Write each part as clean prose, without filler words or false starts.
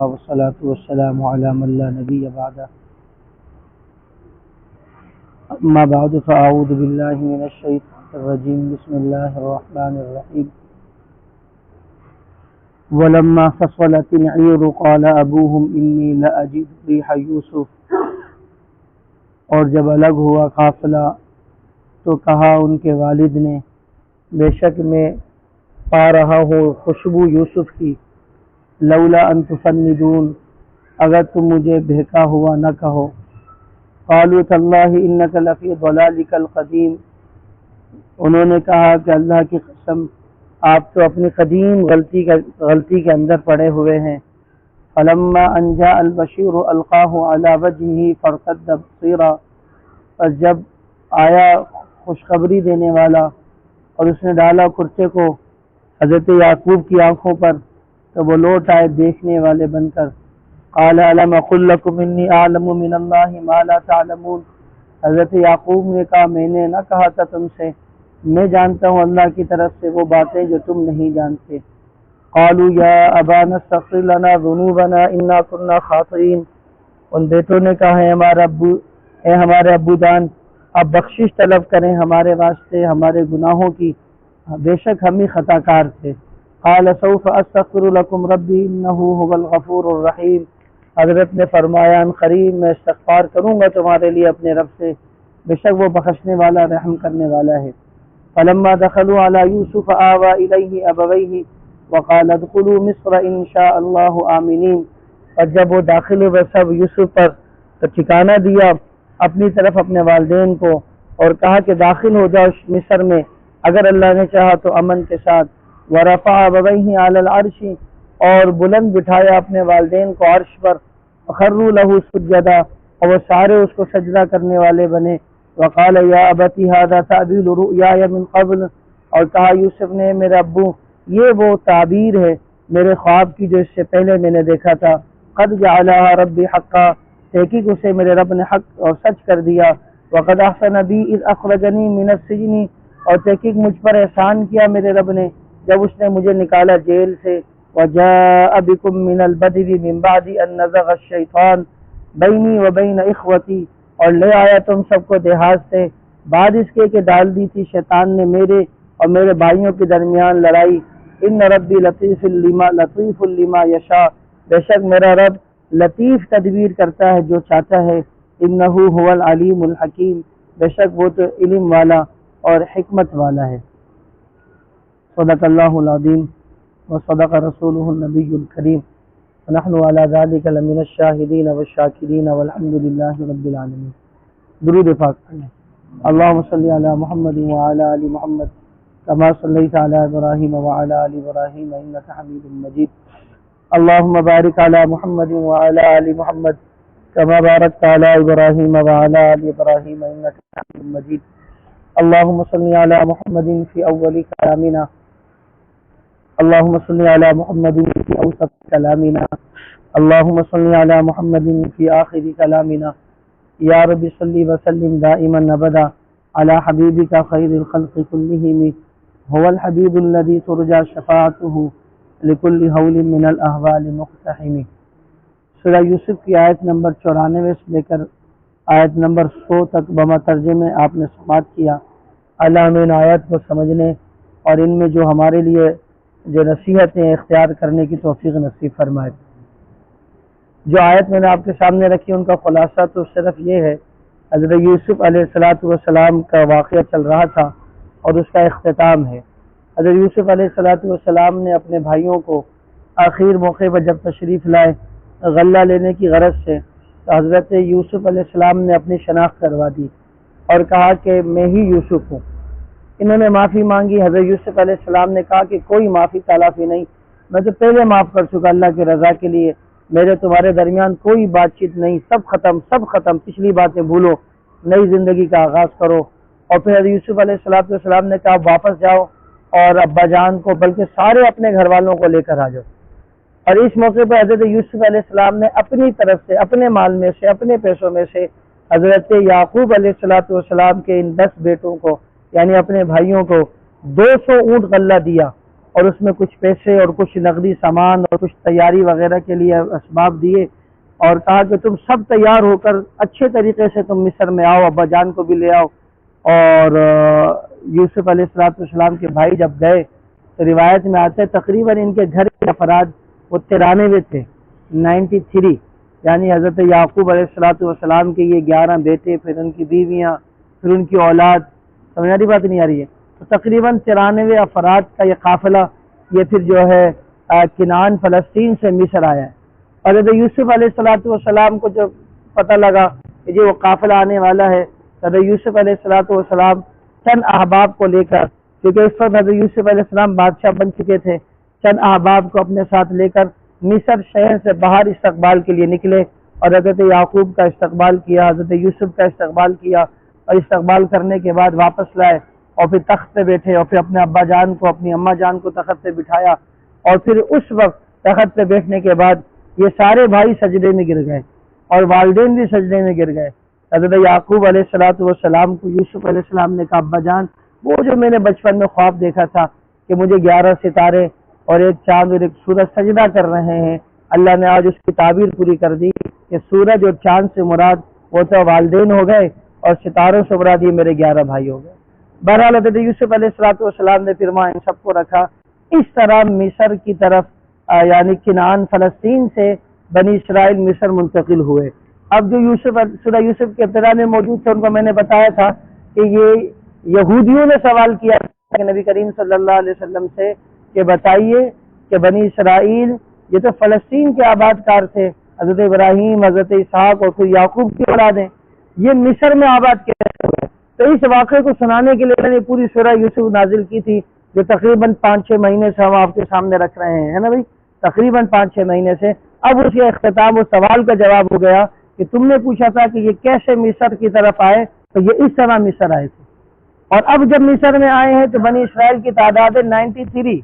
والصلاة والسلام على من لا نبي بعده أما بعد فأعوذ بالله من الشيطان الرجيم بسم الله الرحمن الرحيم ولما فصلت العير قال أبوهم إني لأجد ريح يوسف اور جب الگ ہوا قافلہ تو کہا ان کے والد نے بے شک میں پا رہا ہوں خوشبو یوسف کی لولا ان تفندون اگر تم مجھے بہکا ہوا نہ کہو قالوا تاللہ انک لفی ضلالک القدیم انہوں نے کہا کہ اللہ کی قسم آپ تو اپنی قدیم غلطی کے اندر پڑے ہوئے ہیں فلما ان جاء البشیر القاہ علی وجہہ فارتد بصیرا پس جب آیا خوشخبری دینے والا اور اس نے ڈالا کرچے کو حضرت یعقوب کی آنکھوں پر تو وہ لوٹ آئے دیکھنے والے بن کر قال الم اقل لکم انی اعلم من اللہ ما لا تعلمون حضرت یعقوب نے کہا میں نے نہ کہا تھا تم سے میں جانتا ہوں اللہ کی طرف سے وہ باتیں جو تم نہیں جانتے قالوا یا ابانا استغفر لنا ذنوبنا انا كنا خاطئین ان بیٹوں نے کہا ہے ہمارے ابو جان آپ بخشش طلب کریں ہمارے واسطے ہمارے گناہوں کی بے شک ہم ہی خطا کار تھے قال سوف استغفر لكم ربی انه هو الغفور الرحیم حضرت نے فرمایا ان قریب میں استغفار کروں گا تمہارے لیے اپنے رب سے بے شک وہ بخشنے والا رحم کرنے والا ہے فلما دخلوا على يوسف آوى إليه أبويه وقال ادخلوا مصر إن شاء الله آمنين اور جب وہ داخل ہوئے سب یوسف پر تو ٹھکانہ دیا اپنی طرف اپنے والدین کو اور کہا کہ داخل ہو جاؤ مصر میں اگر اللہ نے چاہا تو امن کے ساتھ ورفع أبويه على العرش اور بلند بٹھایا اپنے والدین کو عرش پر خروا له سجدا اور وہ سارے اس کو سجدہ کرنے والے بنے وقال یا ابتی هذا تعبیر رؤیاي من قبل اور کہا یوسف نے میرے ابو یہ وہ تعبیر ہے میرے خواب کی جو اس سے پہلے میں نے دیکھا تھا قد جعلها ربی حقا تحقیق اسے میرے رب نے حق اور سچ کر دیا وقد احسن بی اذ اخرجنی من السجن اور تحقیق مجھ پر احسان کیا میرے رب نے جب اس نے مجھے نکالا جیل سے وجاء بكم من البدو من بعد ان نزغ الشیطان بینی وبین اخوتی اور لے آیا تم سب کو دیہات سے بعد اس کے کہ ڈال دی تھی شیطان نے میرے اور میرے بھائیوں کے درمیان لڑائی ان ربی لطیف لما یشاء بے شک میرا رب لطیف تدبیر کرتا ہے جو چاہتا ہے انہ هو العلیم الحکیم بے شک وہ تو علم والا اور حکمت والا ہے صدق اللہ العظیم وصدق رسولہ النبی الکریم ونحن على ذلك لمن الشاہدین والشاکرین والحمد للہ رب العالمین درود پاک پڑھیں اللہم صلی علی محمد وعلی آل محمد کما صلیت علی ابراہیم وعلی آل ابراہیم انک حمید مجید اللہم بارک علی محمد وعلی آل محمد کما بارکت علی ابراہیم وعلی آل ابراہیم انک حمید مجید اللہم صلی علی محمد فی اول کلامنا اللهم صل على محمد في أوسط كلامنا اللهم صل على محمد في آخر كلامنا يا رب صل وسلم دائما أبدا على حبيبك خير الخلق كلهم هو الحبيب الذي ترجى شفاعته لكل هول من الأهوال مقتحم سورہ یوسف کی آیت نمبر 94 سے لے کر آیت نمبر 100 تک بما ترجمے آپ نے سماعت کیا اللہ ہمیں ان آیت کو سمجھنے اور ان میں جو ہمارے لیے جو نصیحتیں اختیار کرنے کی توفیق نصیب فرمائے جو آیت میں نے آپ کے سامنے رکھی ان کا خلاصہ تو صرف یہ ہے حضرت یوسف علیہ السلام کا واقعہ چل رہا تھا اور اس کا اختتام ہے حضرت یوسف علیہ السلام نے اپنے بھائیوں کو آخر موقع پر جب تشریف لائے غلہ لینے کی غرض سے تو حضرت یوسف علیہ السلام نے اپنی شناخت کروا دی اور کہا کہ میں ہی یوسف ہوں انہوں نے معافی مانگی حضرت یوسف علیہ السلام نے کہا کہ کوئی معافی تلافی نہیں میں تو پہلے معاف کر چکا اللہ کی رضا کے لیے میرے تمہارے درمیان کوئی بات چیت نہیں سب ختم پچھلی باتیں بھولو نئی زندگی کا آغاز کرو اور پھر حضرت یوسف علیہ السلام نے کہا واپس جاؤ اور ابا جان کو بلکہ سارے اپنے گھر والوں کو لے کر آ جاؤ اور اس موقع پر حضرت یوسف علیہ السلام نے اپنی طرف سے اپنے مال میں سے اپنے پیسوں میں سے حضرت یعقوب علیہ السلام کے ان 10 بیٹوں کو یعنی اپنے بھائیوں کو 200 اونٹ غلہ دیا اور اس میں کچھ پیسے اور کچھ نقدی سامان اور کچھ تیاری وغیرہ کے لیے اسباب دیے، اور کہا کہ تم سب تیار ہو کر اچھے طریقے سے تم مصر میں آؤ، ابا جان کو بھی لے آؤ۔ اور یوسف علیہ السلام کے بھائی جب گئے تو روایت میں آتے تقریباً ان کے گھر کے افراد وہ 93 تھے، 93، یعنی حضرت یعقوب علیہ السلام کے یہ 11 بیٹے، پھر ان کی بیویاں، پھر ان کی اولاد، سمجھنے بات نہیں آ رہی ہے؟ تو تقریباً 93 افراد کا یہ قافلہ یہ پھر جو ہے کنعان فلسطین سے مصر آیا ہے۔ اور حضرت یوسف علیہ السلام کو جب پتہ لگا کہ جو وہ قافلہ آنے والا ہے، حضرت یوسف علیہ السلام چند احباب کو لے کر، کیونکہ اس وقت حضرت یوسف علیہ السلام بادشاہ بن چکے تھے، چند احباب کو اپنے ساتھ لے کر مصر شہر سے باہر استقبال کے لیے نکلے، اور حضرت یعقوب کا استقبال کیا، حضرت یوسف کا استقبال کیا، اور استقبال کرنے کے بعد واپس لائے، اور پھر تخت پہ بیٹھے، اور پھر اپنے ابا جان کو، اپنی اماں جان کو تخت پہ بٹھایا، اور پھر اس وقت تخت پہ بیٹھنے کے بعد یہ سارے بھائی سجدے میں گر گئے اور والدین بھی سجدے میں گر گئے۔ حضرت یعقوب علیہ السلام کو یوسف علیہ السلام نے کہا، ابا جان وہ جو میں نے بچپن میں خواب دیکھا تھا کہ مجھے 11 ستارے اور ایک چاند اور ایک سورج سجدہ کر رہے ہیں، اللہ نے آج اس کی تعبیر پوری کر دی کہ سورج اور چاند سے مراد وہ تو والدین ہو گئے، اور ستاروں سے مراد یہ میرے 11 بھائی ہو گئے۔ بہرحال حضرت یوسف علیہ السلام نے پھر وہاں ان سب کو رکھا۔ اس طرح مصر کی طرف یعنی کنعان فلسطین سے بنی اسرائیل مصر منتقل ہوئے۔ اب جو سورہ یوسف کے ابتدا میں موجود تھے ان کو میں نے بتایا تھا کہ یہ یہودیوں نے سوال کیا کہ نبی کریم صلی اللہ علیہ وسلم سے کہ بتائیے کہ بنی اسرائیل یہ تو فلسطین کے آباد کار تھے، حضرت ابراہیم، حضرت اسحاق اور پھر یعقوب کی اولادیں، یہ مصر میں آباد کیسے ہوئے؟ تو اس واقعے کو سنانے کے لیے میں نے پوری سورہ یوسف نازل کی تھی، جو تقریباً 5-6 مہینے سے ہم آپ کے سامنے رکھ رہے ہیں، ہے نا بھائی، تقریباً 5-6 مہینے سے۔ اب اس کے اختتام و سوال کا جواب ہو گیا کہ تم نے پوچھا تھا کہ یہ کیسے مصر کی طرف آئے، تو یہ اس طرح مصر آئے تھے۔ اور اب جب مصر میں آئے ہیں تو بنی اسرائیل کی تعداد ہے 93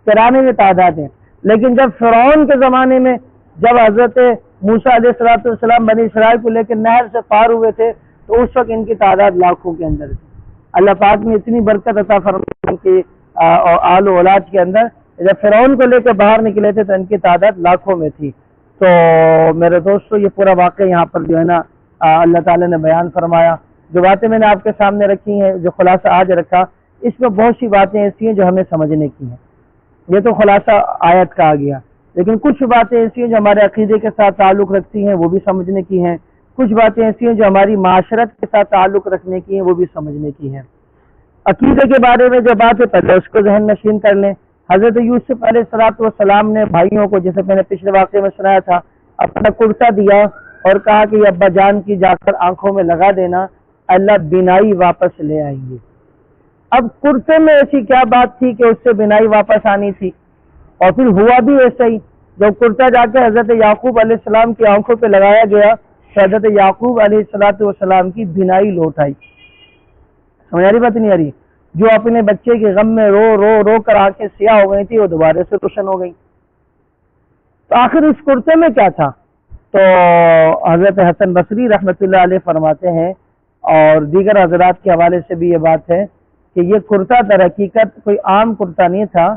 میں تعداد ہے، لیکن جب فرعون کے زمانے میں جب حضرت موسیٰ علیہ السلام بنی اسرائیل کو لے کے نہر سے پار ہوئے تھے تو اس وقت ان کی تعداد لاکھوں کے اندر تھی۔ اللہ پاک نے اتنی برکت عطا فرمائی کہ آل و اولاد کے اندر جب فرعون کو لے کے باہر نکلے تھے تو ان کی تعداد لاکھوں میں تھی۔ تو میرے دوستو یہ پورا واقعہ یہاں پر جو ہے نا اللہ تعالیٰ نے بیان فرمایا۔ جو باتیں میں نے آپ کے سامنے رکھی ہیں، جو خلاصہ آج رکھا، اس میں بہت سی باتیں ایسی ہیں جو ہمیں سمجھنے کی ہیں۔ یہ تو خلاصہ آیت کا آ گیا، لیکن کچھ باتیں ایسی ہیں جو ہمارے عقیدے کے ساتھ تعلق رکھتی ہیں، وہ بھی سمجھنے کی ہیں۔ کچھ باتیں ایسی ہیں جو ہماری معاشرت کے ساتھ تعلق رکھنے کی ہیں، وہ بھی سمجھنے کی ہیں۔ عقیدے کے بارے میں جو بات ہے پہلے اس کو ذہن نشین کر لیں۔ حضرت یوسف علیہ السلام نے بھائیوں کو، جیسے میں نے پچھلے واقعے میں سنایا تھا، اپنا کرتا دیا اور کہا کہ یہ ابا جان کی جا کر آنکھوں میں لگا دینا، اللہ بینائی واپس لے آئیں گے۔ اب کرتے میں ایسی کیا بات تھی کہ اس سے بینائی واپس آنی تھی؟ اور پھر ہوا بھی ایسا ہی، جب کرتا جا کے حضرت یعقوب علیہ السلام کی آنکھوں پہ لگایا گیا تو حضرت یعقوب علیہ السلام کی بینائی لوٹ آئی۔ سمجھ آ رہی بات نہیں آ رہی؟ جو اپنے بچے کے غم میں رو رو رو کر آنکھیں سیاہ ہو گئی تھی وہ دوبارہ سے روشن ہو گئی۔ تو آخر اس کرتے میں کیا تھا؟ تو حضرت حسن بصری رحمۃ اللہ علیہ فرماتے ہیں، اور دیگر حضرات کے حوالے سے بھی یہ بات ہے کہ یہ کرتا در حقیقت کوئی عام کرتا نہیں تھا،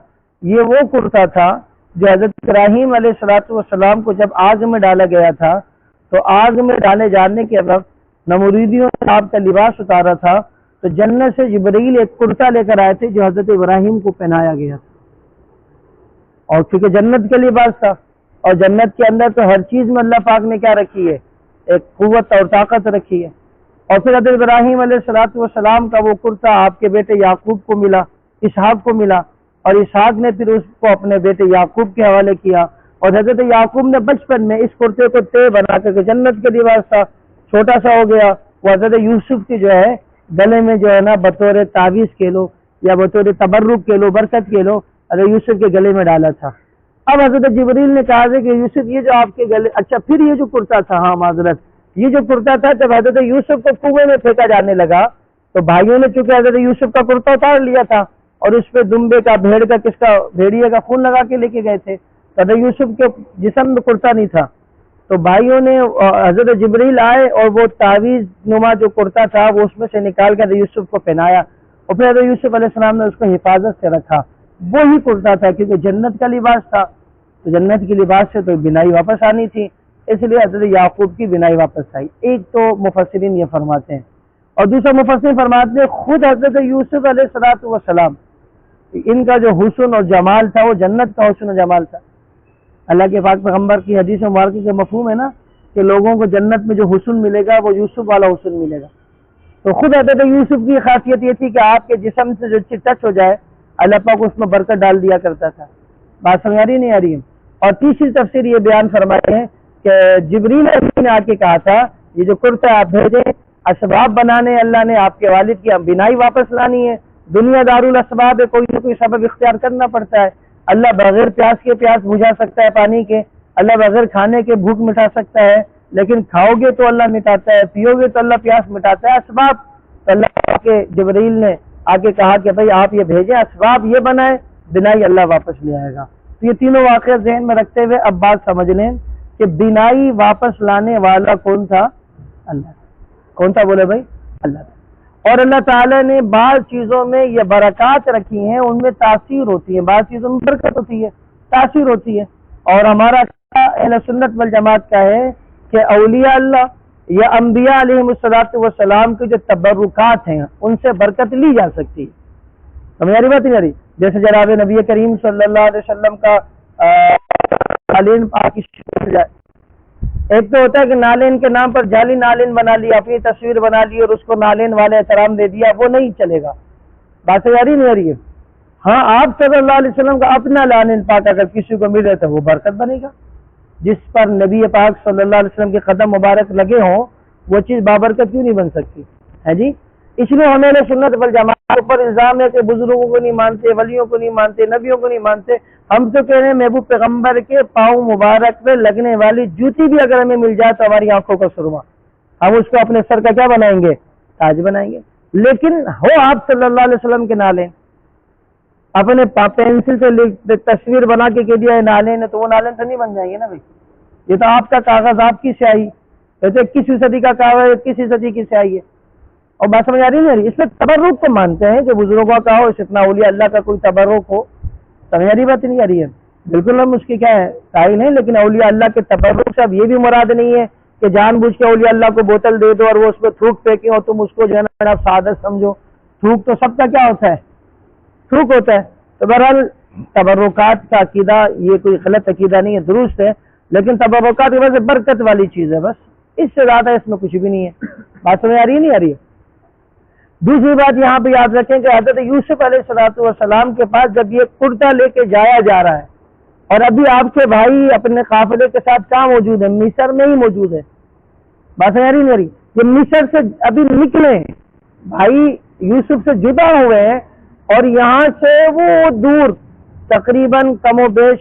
یہ وہ کرتا تھا جو حضرت ابراہیم علیہ السلام کو جب آگ میں ڈالا گیا تھا تو آگ میں ڈالے جانے کے وقت نموریدیوں نے آپ کا لباس اتارا تھا تو جنت سے جبرائیل ایک کرتا لے کر آئے تھے جو حضرت ابراہیم کو پہنایا گیا تھا، اور چونکہ جنت کے لباس تھا، اور جنت کے اندر تو ہر چیز میں اللہ پاک نے کیا رکھی ہے؟ ایک قوت اور طاقت رکھی ہے۔ اور پھر حضرت ابراہیم علیہ السلام کا وہ کرتا آپ کے بیٹے یعقوب کو ملا، اسحاق کو ملا، اور اسحاق نے پھر اس کو اپنے بیٹے یعقوب کے حوالے کیا، اور حضرت یعقوب نے بچپن میں اس کرتے کو طے بنا کر جنت کے لباس تھا چھوٹا سا ہو گیا، وہ حضرت یوسف کی جو ہے گلے میں جو ہے نا بطور تعویذ کے لو یا بطور تبرک کے لو، برکت کے لو، حضرت یوسف کے گلے میں ڈالا تھا۔ اب حضرت جبریل نے کہا کہ یوسف یہ جو آپ کے گلے، اچھا پھر یہ جو کرتا تھا، ہاں معذرت، یہ جو کرتا تھا جب حضرت یوسف کو کنویں میں پھینکا جانے لگا تو بھائیوں نے چونکہ حضرت یوسف کا کرتا اتار لیا تھا اور اس پہ دمبے کا، بھیڑ کا، کس کا، بھیڑیے کا خون لگا کے لے کے گئے تھے، حضرت یوسف کے جسم میں کرتا نہیں تھا، تو بھائیوں نے حضرت جبریل آئے اور وہ تعویذ نما جو کرتا تھا وہ اس میں سے نکال کر حضرت یوسف کو پہنایا، اور پھر حضرت یوسف علیہ السلام نے اس کو حفاظت سے رکھا۔ وہی کرتا تھا کیونکہ جنت کا لباس تھا، تو جنت کے لباس سے تو بنائی واپس آنی تھی، اس لیے حضرت یعقوب کی بنائی واپس آئی۔ ایک تو مفسرین یہ فرماتے ہیں، اور دوسرا مفسرین فرماتے ہیں خود حضرت یوسف علیہ السلام ان کا جو حسن اور جمال تھا وہ جنت کا حسن و جمال تھا۔ اللہ کے پاک پیغمبر کی حدیث مبارکہ کے مفہوم ہے نا کہ لوگوں کو جنت میں جو حسن ملے گا وہ یوسف والا حسن ملے گا۔ تو خود حضرت یوسف کی خاصیت یہ تھی کہ آپ کے جسم سے جو ٹچ ہو جائے اللہ پاک اس میں برکت ڈال دیا کرتا تھا۔ بات سمجھ آ رہی نہیں آ رہی ہے؟ اور تیسری تفسیر یہ بیان فرماتے ہیں کہ جبریل نے آ کے کہا تھا یہ جو کرتا آپ بھیجیں اسباب بنانے، اللہ نے آپ کے والد کی بنائی واپس لانی ہے، دنیا دارالاسباب ہے، کوئی نہ کوئی سبب اختیار کرنا پڑتا ہے۔ اللہ بغیر پیاس کے پیاس بجھا سکتا ہے پانی کے، اللہ بغیر کھانے کے بھوک مٹا سکتا ہے، لیکن کھاؤ گے تو اللہ مٹاتا ہے، پیو گے تو اللہ پیاس مٹاتا ہے۔ اسباب تو اللہ کے جبریل نے آگے کہا کہ بھائی آپ یہ بھیجیں، اسباب یہ بنائیں، بنائی اللہ واپس لے آئے گا۔ تو یہ تینوں واقعہ ذہن میں رکھتے ہوئے اب بات سمجھ لیں کہ بنائی واپس لانے والا کون تھا؟ اللہ۔ کون تھا بولے بھائی؟ اللہ تھا۔ اور اللہ تعالیٰ نے بعض چیزوں میں یہ برکات رکھی ہیں، ان میں تاثیر ہوتی ہے، بعض چیزوں میں برکت ہوتی ہے، تاثیر ہوتی ہے۔ اور ہمارا اہل سنت والجماعت کا ہے کہ اولیاء اللہ یا انبیاء علیہم السلام کے جو تبرکات ہیں ان سے برکت لی جا سکتی ہے۔ ہماری بات نہیں آ رہی؟ جیسے جناب نبی کریم صلی اللہ علیہ وسلم کا نالین پاک ہو جائے۔ ایک تو ہوتا ہے کہ نالین کے نام پر جعلی نالین بنا لیا، اپنی تصویر بنا لی اور اس کو نالین والے احترام دے دیا، وہ نہیں چلے گا۔ بات جاری نہیں آ رہی ہے؟ ہاں آپ صلی اللہ علیہ وسلم کا اپنا نالین پاک اگر کسی کو ملے تو وہ برکت بنے گا۔ جس پر نبی پاک صلی اللہ علیہ وسلم کے قدم مبارک لگے ہوں وہ چیز بابرکت کیوں نہیں بن سکتی ہے جی؟ اس لیے ہمیں سنت والجماعت پر الزام ہے کہ بزرگوں کو نہیں مانتے، ولیوں کو نہیں مانتے، نبیوں کو نہیں مانتے۔ ہم تو کہہ رہے ہیں محبوب پیغمبر کے پاؤں مبارک میں لگنے والی جوتی بھی اگر ہمیں مل جائے تو ہماری آنکھوں کا سرما، ہم اس کو اپنے سر کا کیا بنائیں گے؟ تاج بنائیں گے۔ لیکن ہو آپ صلی اللہ علیہ وسلم کے نالین، اپنے پینسل سے تصویر بنا کے کہہ دیا ہے نالین ہے، تو وہ نالین تو نہیں بن جائیں گے نا بھائی۔ یہ تو آپ کا کاغذ، آپ کی سیاہی، ویسے 21ویں صدی کا کاغذ 21ویں صدی کی سیاہی ہے۔ اور بات سمجھ آ رہی نہیں؟ اس میں تبرک کو مانتے ہیں کہ بزرگوں کا ہو، اتنا اولیاء اللہ کا کوئی تبرک ہو، سمجھ آ رہی بات نہیں آ رہی ہے؟ بالکل ہم اس کی کیا ہے قائل ہیں، لیکن اولیاء اللہ کے تبرک سے اب یہ بھی مراد نہیں ہے کہ جان بوجھ کے اولیاء اللہ کو بوتل دے دو اور وہ اس پہ تھوک پھینکیں اور تم اس کو جو ہے نا سعادت سمجھو۔ تھوک تو سب کا کیا ہوتا ہے؟ تھوک ہوتا ہے۔ تو بہرحال تبرکات کا عقیدہ یہ کوئی غلط عقیدہ نہیں ہے، درست ہے، لیکن تبرکات کی وجہ سے برکت والی چیز ہے، بس اس سے زیادہ اس میں کچھ بھی نہیں ہے۔ بات سمجھ آ رہی ہے نہیں آ رہی ہے؟ دوسری بات یہاں پہ یاد رکھیں کہ حضرت یوسف علیہ السلام کے پاس جب یہ کرتا لے کے جایا جا رہا ہے اور ابھی آپ کے بھائی اپنے قافلے کے ساتھ کہاں موجود ہے؟ مصر میں ہی موجود ہے۔ بات سمجھ آ رہی نہیں؟ یہ مصر سے ابھی نکلے، بھائی یوسف سے جدا ہوئے ہیں اور یہاں سے وہ دور تقریباً کم و بیش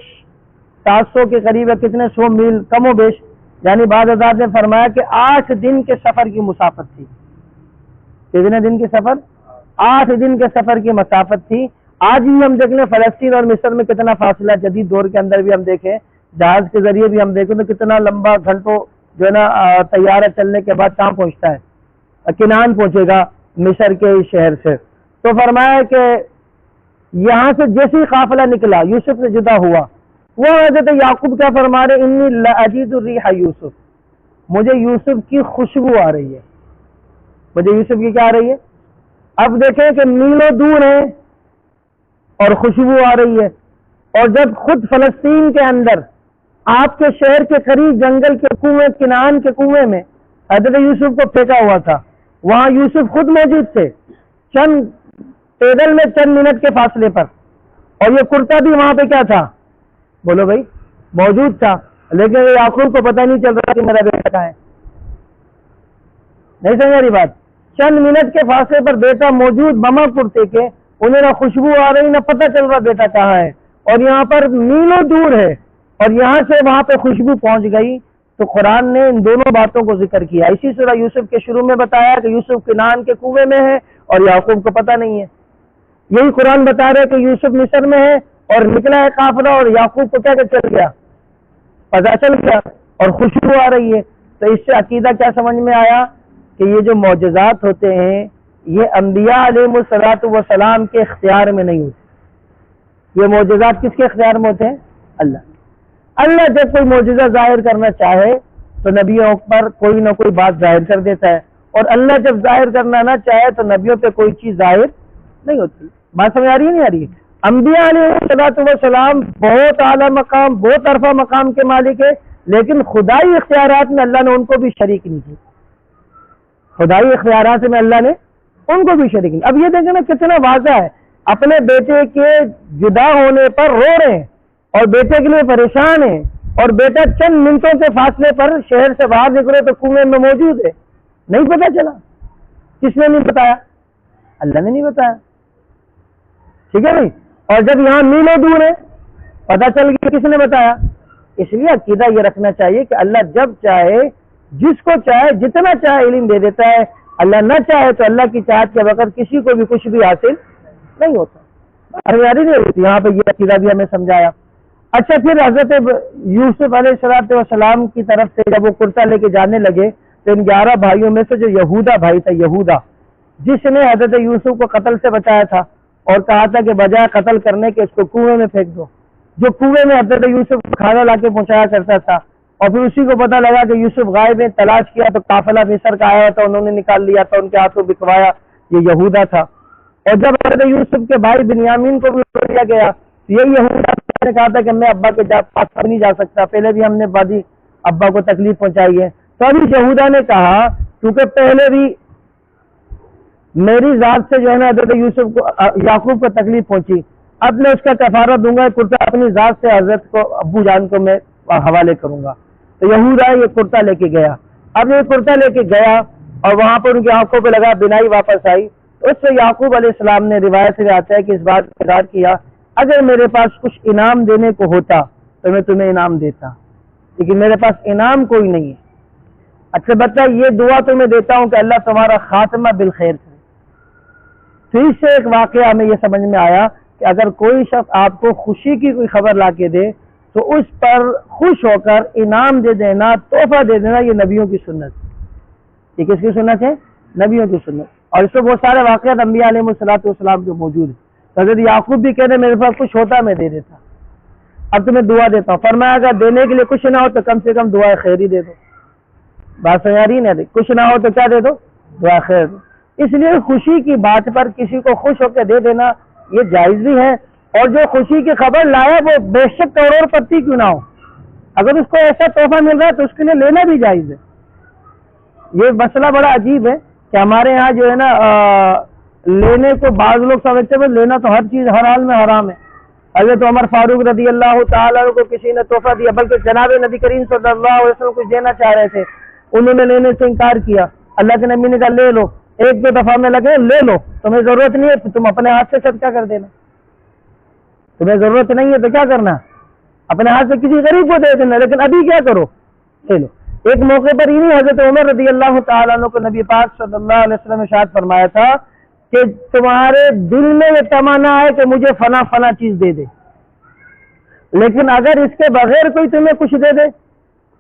700 کے قریب ہے، کتنے 100 میل کم و بیش، یعنی بعض حضرات نے فرمایا کہ 8 دن کے سفر کی مسافت تھی۔ کتنے دن کے سفر؟ 8 دن کے سفر کی مسافت تھی۔ آج بھی ہم دیکھ لیں فلسطین اور مصر میں کتنا فاصلہ، جدید دور کے اندر بھی ہم دیکھیں، جہاز کے ذریعے بھی ہم دیکھیں تو کتنا لمبا گھنٹوں جو ہے نا طیارہ چلنے کے بعد کہاں پہنچتا ہے؟ کنعان پہنچے گا مصر کے شہر سے۔ تو فرمایا کہ یہاں سے جیسے ہی قافلہ نکلا یوسف سے جدا ہوا، وہ حضرت یعقوب کیا فرما رہے؟ انی لاجد ریح یوسف، مجھے یوسف کی خوشبو آ رہی ہے، مجھے یوسف کی کیا آ رہی ہے؟ اب دیکھیں کہ میلوں دور ہیں اور خوشبو آ رہی ہے، اور جب خود فلسطین کے اندر آپ کے شہر کے قریب جنگل کے کنویں، کنعان کے کنویں میں حضرت یوسف کو پھینکا ہوا تھا، وہاں یوسف خود موجود تھے، چند پیدل میں چند منٹ کے فاصلے پر، اور یہ کرتا بھی وہاں پہ کیا تھا؟ بولو بھائی، موجود تھا، لیکن یعقوب کو پتہ نہیں چل رہا کہ میرا بیٹا کہاں ہے۔ نہیں سمجھ رہی بات؟ چند منٹ کے فاصلے پر بیٹا موجود، بما کرتے کے انہیں نہ خوشبو آ رہی نہ پتہ چل رہا بیٹا کہاں ہے، اور یہاں پر میلوں دور ہے اور یہاں سے وہاں پہ خوشبو پہنچ گئی۔ تو قرآن نے ان دونوں باتوں کو ذکر کیا۔ اسی سورہ یوسف کے شروع میں بتایا کہ یوسف کنعان کے کنویں میں ہے اور یعقوب کو پتہ نہیں ہے۔ یہی قرآن بتا رہے کہ یوسف مصر میں ہے اور نکلا ہے قافلہ اور یعقوب کو کیا چل گیا؟ پتہ چل گیا اور خوشبو آ رہی ہے۔ تو اس سے عقیدہ کیا سمجھ میں آیا کہ یہ جو معجزات ہوتے ہیں یہ انبیاء علیہ الصلوۃ والسلام کے اختیار میں نہیں ہوتے، یہ معجزات کس کے اختیار میں ہوتے ہیں؟ اللہ جب کوئی معجزہ ظاہر کرنا چاہے تو نبیوں پر کوئی نہ کوئی بات ظاہر کر دیتا ہے، اور اللہ جب ظاہر کرنا نہ چاہے تو نبیوں پہ کوئی چیز ظاہر نہیں ہوتی۔ بات سمجھ آ رہی ہے نہیں آ رہی ہے؟ انبیاء علیہ السلام بہت اعلیٰ مقام، بہت عرفہ مقام کے مالک ہے، لیکن خدائی اختیارات میں اللہ نے ان کو بھی شریک نہیں کیا۔ خدائی اختیارات میں اللہ نے ان کو بھی شریک نہیں۔ اب یہ دیکھیں نا کتنا واضح ہے، اپنے بیٹے کے جدا ہونے پر رو رہے ہیں اور بیٹے کے لیے پریشان ہیں، اور بیٹا چند منٹوں کے فاصلے پر شہر سے باہر نکلے تو کنویں میں موجود ہے، نہیں پتا چلا۔ کس نے نہیں بتایا؟ اللہ نے نہیں بتایا، ٹھیک ہے نہیں؟ اور جب یہاں میلوں دور ہے پتا چل گیا، کس نے بتایا؟ اس لیے عقیدہ یہ رکھنا چاہیے کہ اللہ جب چاہے جس کو چاہے جتنا چاہے علم دے دیتا ہے، اللہ نہ چاہے تو اللہ کی چاہت کے بغیر کسی کو بھی کچھ بھی حاصل نہیں ہوتا۔ یہاں پہ یہ عقیدہ بھی ہمیں سمجھایا۔ اچھا، پھر حضرت یوسف علیہ السلام کی طرف سے جب وہ کرتا لے کے جانے لگے تو ان 11 بھائیوں میں سے جو یہودا بھائی تھا، یہودا جس نے حضرت یوسف کو قتل سے بچایا تھا اور کہا تھا کہ بجائے قتل کرنے کے اس کو کنویں میں پھینک دو، جو کنویں میں حضرت یوسف کو کھانا لا کے پہنچایا کرتا تھا، اور پھر اسی کو پتا لگا کہ یوسف غائب ہے، تلاش کیا تو قافلہ مصر کا آیا تھا، انہوں نے نکال لیا تھا، ان کے ہاتھوں بکوایا، یہ یہودا تھا۔ اور جب حضرت یوسف کے بھائی بنیامین کو بھی چھوڑ دیا گیا، یہ یہودا نے کہا تھا کہ میں ابا کے پاس نہیں جا سکتا، پہلے بھی ہم نے بادی ابا کو تکلیف پہنچائی ہے، تو ابھی یہودا نے کہا کیونکہ پہلے بھی میری ذات سے جو ہے نا حضرت یوسف کو یعقوب کو تکلیف پہنچی، اب میں اس کا کفارہ دوں گا، کرتا اپنی ذات سے حضرت کو ابو جان کو میں حوالے کروں گا۔ تو یہودا یہ کرتا لے کے گیا، اب یہ کرتا لے کے گیا اور وہاں پر ان کی آنکھوں پہ لگا، بینائی واپس آئی، اس سے یعقوب علیہ السلام نے روایت سے آتا ہے کہ اس بات کا اقرار کیا، اگر میرے پاس کچھ انعام دینے کو ہوتا تو میں تمہیں انعام دیتا، لیکن میرے پاس انعام کوئی نہیں ہے۔ اچھا بتا، یہ دعا تو میں دیتا ہوں کہ اللہ تمہارا خاتمہ بالخیر کرے۔ تو اس سے ایک واقعہ ہمیں یہ سمجھ میں آیا کہ اگر کوئی شخص آپ کو خوشی کی کوئی خبر لا کے دے تو اس پر خوش ہو کر انعام دے دینا، تحفہ دے دینا، یہ نبیوں کی سنت ہے۔ یہ کس کی سنت ہے؟ نبیوں کی سنت۔ اور اس میں بہت سارے واقعات انبیاء علیہ السلام جو موجود ہیں۔ حضرت یعقوب بھی کہتے میرے پاس کچھ ہوتا میں دے دیتا، اب تمہیں دعا دیتا ہوں۔ فرمایا اگر دینے کے لیے کچھ نہ ہو تو کم سے کم دعا خیر ہی دے دو۔ بات سمجھ آ رہی ہے؟ کچھ نہ ہو تو کیا دے دو؟ دعا خیر دو۔ اس لیے خوشی کی بات پر کسی کو خوش ہو کے دے دینا یہ جائز بھی ہے، اور جو خوشی کی خبر لایا وہ بے شک کروڑ پتی کیوں نہ ہو، اگر اس کو ایسا تحفہ مل رہا ہے تو اس کے لیے لینا بھی جائز ہے۔ یہ مسئلہ بڑا عجیب ہے کہ ہمارے ہاں جو ہے نا لینے کو بعض لوگ سمجھتے ہیں لینا تو ہر چیز ہر حال میں حرام ہے۔ حضرت عمر فاروق رضی اللہ تعالیٰ کو کسی نے تحفہ دیا، بلکہ جناب نبی کریم صلی اللہ علیہ وسلم کچھ دینا چاہ رہے تھے، انہوں نے لینے سے انکار کیا۔ اللہ کے نبی نے کہا لے لو، ایک دو دفعہ میں لگے لے لو، تمہیں ضرورت نہیں ہے تم اپنے ہاتھ سے صدقہ کر دینا، تمہیں ضرورت نہیں ہے تو کیا کرنا، اپنے ہاتھ سے کسی غریب کو دے دینا، لیکن ابھی کیا کرو، لے لو۔ ایک موقع پر ہی حضرت عمر رضی اللہ تعالیٰ عنہ کو نبی پاک صلی اللہ علیہ وسلم نے ارشاد فرمایا تھا کہ تمہارے دل میں یہ تمنا ہے کہ مجھے فلاں فلاں چیز دے دے، لیکن اگر اس کے بغیر کوئی تمہیں کچھ دے دے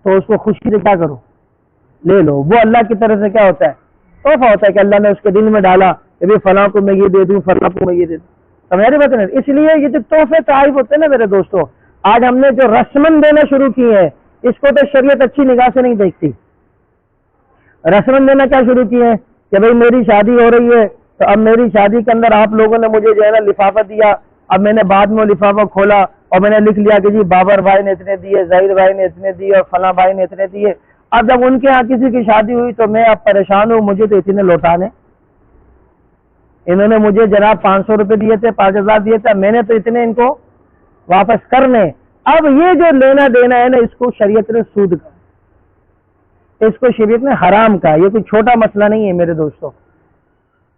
تو اس کو خوشی سے کیا کرو، لے لو۔ وہ اللہ کی طرف سے کیا ہوتا ہے؟ تحفہ ہوتا ہے کہ اللہ نے اس کے دل میں ڈالا کہ بھی فلاں کو میں یہ دے دوں، فلاں کو میں یہ دے دوں۔ سمجھ بات نہیں؟ اس لیے یہ جو تحفے تحائف ہوتے ہیں نا میرے دوستو، آج ہم نے جو رسمن دینا شروع کی ہے اس کو تو شریعت اچھی نگاہ سے نہیں دیکھتی۔ رسمن دینا کیا شروع کی ہے کہ بھئی میری شادی ہو رہی ہے تو اب میری شادی کے اندر آپ لوگوں نے مجھے جو ہے نا لفافہ دیا، اب میں نے بعد میں لفافہ کھولا اور میں نے لکھ لیا کہ جی بابر بھائی نے اتنے دیے، ظاہر بھائی نے اتنے دیے اور فلاں بھائی نے اتنے دیے۔ اب جب ان کے ہاں کسی کی شادی ہوئی تو میں اب پریشان ہوں، مجھے تو اتنے لوٹانے، انہوں نے مجھے جناب 500 روپے دیے تھے، 5000 دیے تھے، میں نے تو اتنے ان کو واپس کرنے۔ اب یہ جو لینا دینا ہے نا اس کو شریعت نے سود کا، اس کو شریعت نے حرام کا۔ یہ کوئی چھوٹا مسئلہ نہیں ہے میرے دوستو۔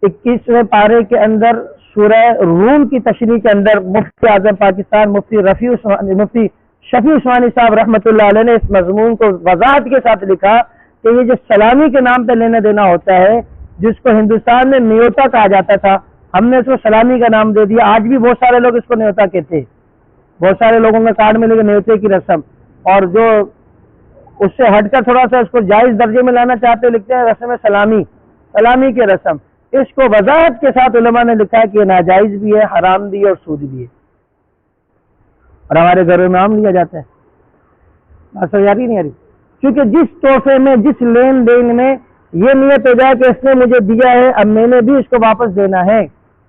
21ویں پارے کے اندر سورہ روم کی تشریح کے اندر مفتی اعظم پاکستان مفتی شفیع عثمانی صاحب رحمۃ اللہ علیہ نے اس مضمون کو وضاحت کے ساتھ لکھا کہ یہ جو سلامی کے نام پہ لینا دینا ہوتا ہے، جس کو ہندوستان میں نیوتا کہا جاتا تھا، ہم نے اس کو سلامی کا نام دے دیا۔ آج بھی بہت سارے لوگ اس کو نیوتا کہتے ہیں، بہت سارے لوگوں کے کارڈ میں لے کے نیوتے کی رسم، اور جو اس سے ہٹ کر تھوڑا سا اس کو جائز درجے میں لانا چاہتے لکھتے ہیں رسم سلامی کی رسم۔ اس کو وضاحت کے ساتھ علماء نے لکھا ہے کہ یہ ناجائز بھی ہے، حرام بھی ہے اور سود بھی ہے۔ اور ہمارے گھروں میں آم لیا جاتا ہے. بات سمجھ آ رہی نہیں آ رہی؟ کیونکہ جس تحفے میں، جس لین دین میں یہ نیت ہو جائے کہ اس نے مجھے دیا ہے، اب میں نے بھی اس کو واپس دینا ہے،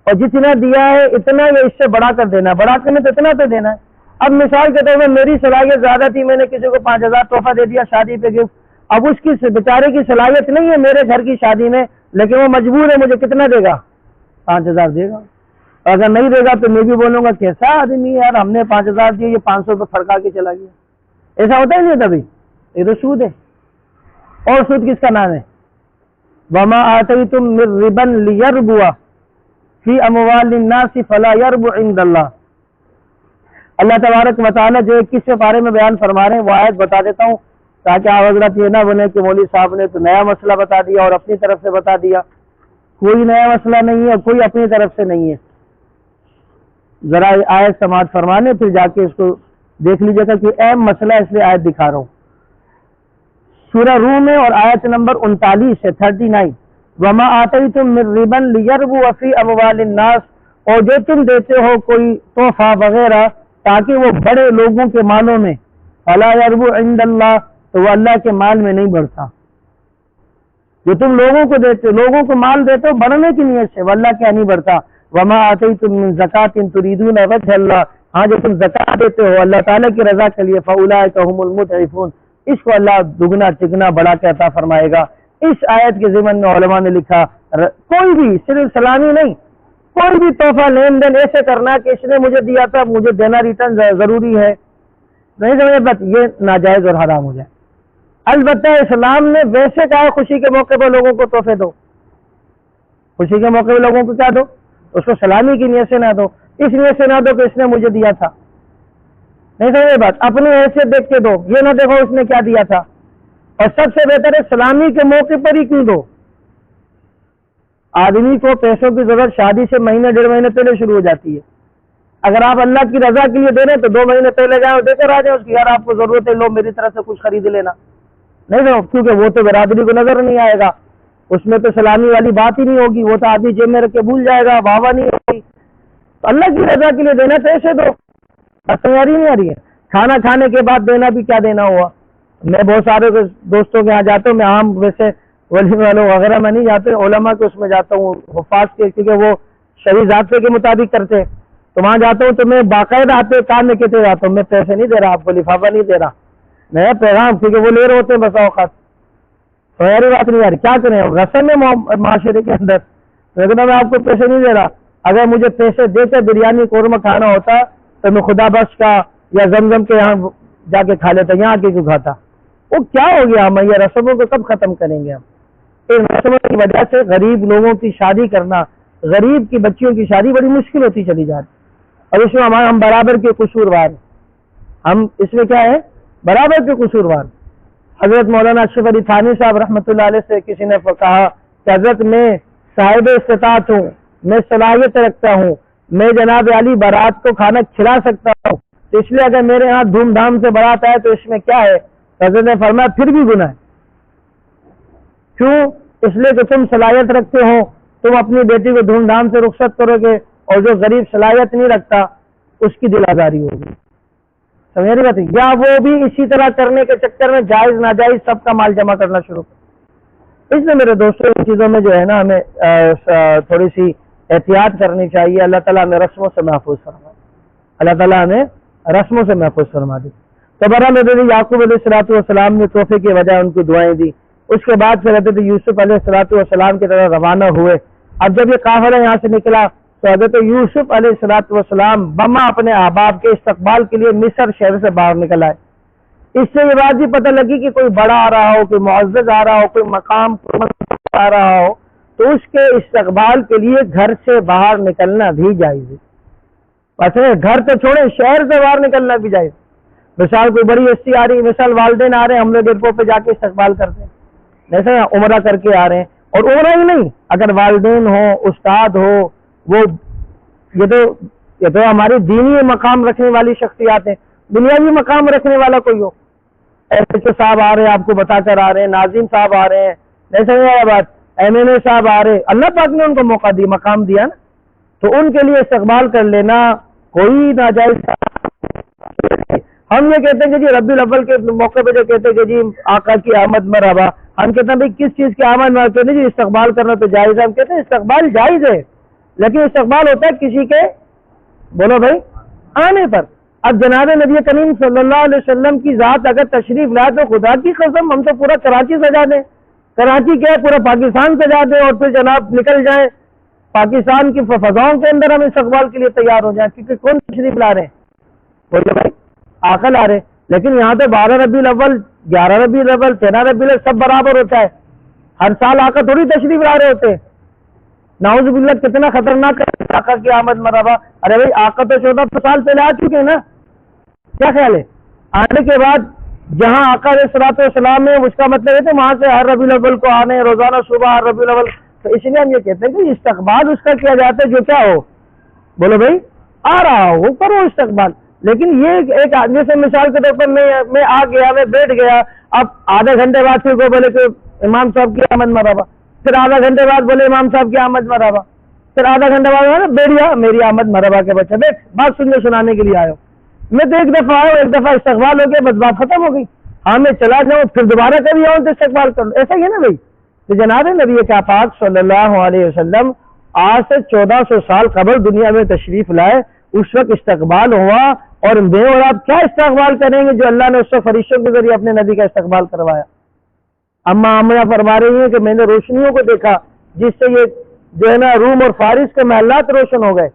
اور جتنا دیا ہے اتنا یا اس سے بڑا کر دینا. بڑا کرنے تو اتنا تو دینا ہے. اب مثال کے طور پر میری صلاحیت زیادہ تھی، میں نے کسی کو 5,000 تحفہ دے دیا شادی پہ گفٹ. اب اس کی بیچارے کی صلاحیت نہیں ہے میرے گھر کی شادی میں، لیکن وہ مجبور ہے، مجھے کتنا دے گا؟ 5,000 دے گا. اور اگر نہیں دے گا تو میں بھی بولوں گا کیسا آدمی ہے یار، ہم نے 5,000 دیے، یہ 500 روپے فرقا کے چلا گیا. ایسا ہوتا ہی نہیں تبھی. یہ تو سود ہے. اور سود کس کا نام ہے؟ وَمَا آتَيْتُم مِّن رِّبًا لِيَرْبُوَ فِي أَمْوَالِ النَّاسِ فَلَا يَرْبُ عِندَ اللَّهِ. اللہ تبارک و تعالیٰ جو 21 پارے میں بیان فرما رہے ہیں وہ آیت بتا دیتا ہوں تاکہ آپ حضرات یہ نہ بنے کہ مولوی صاحب نے تو نیا مسئلہ بتا دیا اور اپنی طرف سے بتا دیا. کوئی نیا مسئلہ نہیں ہے، کوئی اپنی طرف سے نہیں ہے. ذرا آیت سماعت فرمانے پھر جا کے اس کو دیکھ لیجیے گا کہ اہم مسئلہ ہے، اس لیے آیت دکھا رہا ہوں. سورہ روم میں اور آیت نمبر 39 ہے 39. وَمَا آتَيْتُم مِّن رِّبًا لِيَرْبُوَ فِي أَمْوَالِ النَّاسِ، اور جو تم دیتے ہو کوئی تحفہ وغیرہ تاکہ وہ بڑے لوگوں کے مالوں میں، فَلَا يَرْبُو عِندَ اللَّهِ، تو وہ اللہ کے مال میں نہیں بڑھتا. جو تم لوگوں کو دیتے، لوگوں کو مال دیتے ہو بڑھنے کی نیت سے، وہ اللہ کیا نہیں بڑھتا. وَمَا آتَيْتُم مِّن زَكَاةٍ تُرِيدُونَ وَجْهَ اللَّهِ، ہاں جو تم زکات دیتے ہو اللہ تعالیٰ کی رضا کے لیے، فَأُولَٰئِكَ هُمُ الْمُضْعِفُونَ، اس کو اللہ دگنا چگنا بڑھا کے عطا فرمائے گا. اس آیت کے ضمن میں علماء نے لکھا کوئی بھی، صرف سلامی نہیں، کوئی بھی تحفہ لین دین ایسے کرنا کہ اس نے مجھے دیا تھا مجھے دینا ریٹرن ضروری ہے، نہیں سمجھے بات، یہ ناجائز اور حرام ہو جائے. البتہ اسلام نے ویسے کہا خوشی کے موقع پر لوگوں کو تحفے دو، خوشی کے موقع پر لوگوں کو کیا دو؟ اس کو سلامی کی نیت سے نہ دو، اس نیت سے نہ دو کہ اس نے مجھے دیا تھا، نہیں سمجھے بات، اپنی حیثیت دیکھ کے دو، یہ نہ دیکھو اس نے کیا دیا تھا. اور سب سے بہتر ہے سلامی کے موقع پر ہی کیوں دو. آدمی کو پیسوں کی ضرورت شادی سے مہینے 1.5 مہینے پہلے شروع ہو جاتی ہے. اگر آپ اللہ کی رضا کے لیے دے رہے ہیں تو 2 مہینے پہلے جائیں اور دے کر آ جائیں اس کی، یار آپ کو ضرورت ہے لو میری طرف سے کچھ خرید لینا، نہیں دو، کیونکہ وہ تو برادری کو نظر نہیں آئے گا، اس میں تو سلامی والی بات ہی نہیں ہوگی، وہ تو آدمی جیب میں رکھ کے بھول جائے گا، واہ واہ نہیں ہوگی. تو اللہ کی رضا کے لیے دینا تو ایسے دو. تیاری نہیں آ رہی ہے. کھانا کھانے کے بعد دینا بھی کیا دینا ہوا. میں بہت سارے دوستوں کے یہاں جاتا ہوں، میں عام ویسے ولی والوں وغیرہ میں نہیں جاتے، علماء کے اس میں جاتا ہوں، حفاظ کے، کیونکہ وہ شرعی ضابطے کے مطابق کرتے، تو وہاں جاتا ہوں تو میں باقاعدہ آتے کام میں کہتے جاتا ہوں میں پیسے نہیں دے رہا آپ کو، لفافہ نہیں دے رہا، نیا پیغام، کیونکہ وہ لے رہے ہوتے ہیں بسا اوقات. تو یاری بات نہیں یار، کیا کریں رسم ہے معاشرے کے اندر. لیکن میں آپ کو پیسے نہیں دے رہا، اگر مجھے پیسے دے کے بریانی قورمہ کھانا ہوتا تو میں خدا بخش کا یا زمزم کے یہاں جا کے کھا لیتا، یہاں کے کیوں کھاتا. وہ کیا ہو گیا، ہم یہ رسموں کو کب ختم کریں گے. ہم ان رسموں کی وجہ سے غریب لوگوں کی شادی کرنا، غریب کی بچیوں کی شادی بڑی مشکل ہوتی چلی جاتی، اور اس میں ہم برابر کے قصوروار، ہم اس میں کیا ہے برابر کے قصوروار. حضرت مولانا اشرف علی تھانوی صاحب رحمۃ اللہ علیہ سے کسی نے کہا کہ حضرت میں صاحب استطاعت ہوں، میں صلاحیت رکھتا ہوں، میں جناب علی بارات کو کھانا کھلا سکتا ہوں، تو اس لیے اگر میرے ہاں دھوم دھام سے بارات آئے تو اس میں کیا ہے. حضرت نے فرمایا پھر بھی گناہ ہے. کیوں؟ اس لیے کہ تم صلاحیت رکھتے ہو، تم اپنی بیٹی کو دھوم دھام سے رخصت کرو گے، اور جو غریب صلاحیت نہیں رکھتا اس کی دل آزاری ہوگی. سمجھ رہی بات ہے؟ یا وہ بھی اسی طرح کرنے کے چکر میں جائز ناجائز سب کا مال جمع کرنا شروع کر. اس لیے میرے دوستوں ان چیزوں میں جو ہے نا ہمیں تھوڑی سی احتیاط کرنی چاہیے. اللہ تعالیٰ ہمیں رسموں سے محفوظ فرما، اللہ تعالیٰ ہمیں رسموں سے محفوظ فرما دے. تو برا حضرت یعقوب علیہ الصلوۃ والسلام نے تحفے کی وجہ ان کی دعائیں دی. اس کے بعد پھر حضرت یوسف علیہ الصلوۃ والسلام کی طرف روانہ ہوئے. اب جب یہ قافلہ یہاں سے نکلا تو حضرت یوسف علیہ الصلوۃ والسلام بما اپنے احباب کے استقبال کے لیے مصر شہر سے باہر نکل آئے. اس سے یہ بات بھی پتہ لگی کہ کوئی بڑا آ رہا ہو، کوئی معزز آ رہا ہو، کوئی مقام آ رہا ہو تو اس کے استقبال کے لیے گھر سے باہر نکلنا بھی جائز ہے. بس گھر تو چھوڑیں، شہر سے باہر نکلنا بھی جائز. مثال کوئی بڑی ہستی آ رہی، مثال والدین آ رہے ہیں، ہم لوگ ایئرپورٹ پہ جا کے استقبال کرتے ہیں، جیسے عمرہ کر کے آ رہے ہیں. اور عمرہ ہی نہیں، اگر والدین ہو، استاد ہو، وہ یہ تو ہماری دینی مقام رکھنے والی شخصیات ہیں. دنیاوی مقام رکھنے والا کوئی ہو، ایسے صاحب آ رہے ہیں آپ کو بتا کر آ رہے ہیں، ناظرین صاحب آ رہے ہیں، جیسے بات MNA صاحب آ رہے ہیں، اللہ پاک نے ان کو موقع دیا، مقام دیا نا، تو ان کے لیے استقبال کر لینا کوئی ناجائز ہم یہ کہتے ہیں کہ جی ربیع الاول کے موقع پہ جو کہتے ہیں کہ جی آقا کی آمد مرحبا، ہم کہتے ہیں بھائی کس چیز کی آمد مرحبا؟ کہتے ہیں جی استقبال کرنا تو جائز ہے. ہم کہتے ہیں استقبال جائز ہے، لیکن استقبال ہوتا ہے کسی کے، بولو بھائی، آنے پر. اب جناب نبی کریم صلی اللہ علیہ وسلم کی ذات اگر تشریف لائے تو خدا کی قسم ہم تو پورا کراچی سجا دیں، کراچی کیا ہے پورا پاکستان سجا دیں، اور پھر جناب نکل جائیں پاکستان کی فضاؤں کے اندر ہم استقبال کے لیے تیار ہو جائیں، کیونکہ کون تشریف لا رہے ہیں؟ بولے بھائی آقا لا رہے. لیکن یہاں تو 12 ربیع الاول، 11 ربیع الاول، 13 ربیع الاول سب برابر ہوتا ہے. ہر سال آقا تھوڑی تشریف لا رہے ہوتے ہیں. نعوذ باللہ کتنا خطرناک ہے آقا کی آمد مرحبا. ارے بھائی آقا تو 14 سال پہلے آ چکے ہیں نا، کیا خیال ہے؟ آنے کے بعد جہاں آقا علیہ الصلوۃ والسلام ہے اس کا مطلب ہے کہ وہاں سے ہر ربیع الاول کو آنے، روزانہ صبح ہر ربیع الاول. تو اس لیے ہم یہ کہتے ہیں کہ استقبال اس کا کیا جاتا ہے جو کیا ہو، بولو بھائی آ رہا ہو کرو استقبال. لیکن یہ ایک آدمی سے مثال کے طور پر میں آ گیا، میں بیٹھ گیا، اب آدھے گھنٹے بعد پھر کو بولے کہ امام صاحب کی آمد مرحبا، پھر آدھا گھنٹے بعد بولے امام صاحب کی آمد مرحبا، پھر آدھا گھنٹے بعد بیٹھیا میری آمد مرحبا کے بچہ بیٹھ بات سننے سنانے کے لیے آئے ہو. میں تو ایک دفعہ آیا، ایک دفعہ استقبال ہو گیا، بس بات ختم ہو گئی. ہاں میں چلا جاؤں پھر دوبارہ کبھی آؤں تو استقبال کر لوں، ایسا ہی ہے نا بھائی. تو جناب نبی پاک صلی اللہ علیہ وسلم آج سے 1400 سال قبل دنیا میں تشریف لائے، اس وقت استقبال ہوا، اور میں اور آپ کیا استقبال کریں گے جو اللہ نے اس وقت فرشتوں کے ذریعے اپنے نبی کا استقبال کروایا. اما آمنہ فرما رہی ہیں کہ میں نے روشنیوں کو دیکھا جس سے یہ جو ہے نا روم اور فارس کے محلات روشن ہو گئے.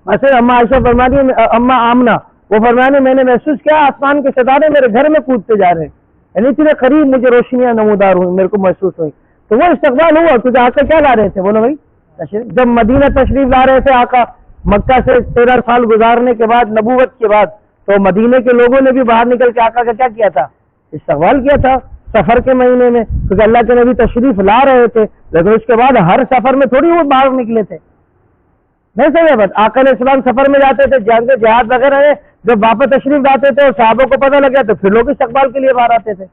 ایسے اما عائشہ فرما رہی ہیں، اما آمنہ وہ فرما رہی، میں نے محسوس کیا آسمان کے ستارے میرے گھر میں کودتے جا رہے ہیں، یعنی اتنے قریب مجھے روشنیاں نمودار ہوئی، میرے کو محسوس ہوئی. تو وہ استقبال ہوا کیونکہ آقا کیا لا رہے تھے، بولو بھائی جب مدینہ تشریف لا رہے تھے آقا، مکہ سے 13 سال گزارنے کے بعد نبوت کے بعد، تو مدینے کے لوگوں نے بھی باہر نکل کے آقا کا کیا کیا تھا، استقبال کیا تھا سفر کے مہینے میں، کیونکہ اللہ کے نبی تشریف لا رہے تھے. لیکن اس کے بعد ہر سفر میں تھوڑی وہ باہر نکلے تھے، نہیں صحیح ہے. بس آقا علیہ السلام سفر میں جاتے تھے، جنگ جہاد وغیرہ ہے، جب واپس تشریف لاتے تھے اور صحابوں کو پتہ لگ گیا تو پھر لوگ استقبال کے لیے باہر آتے تھے.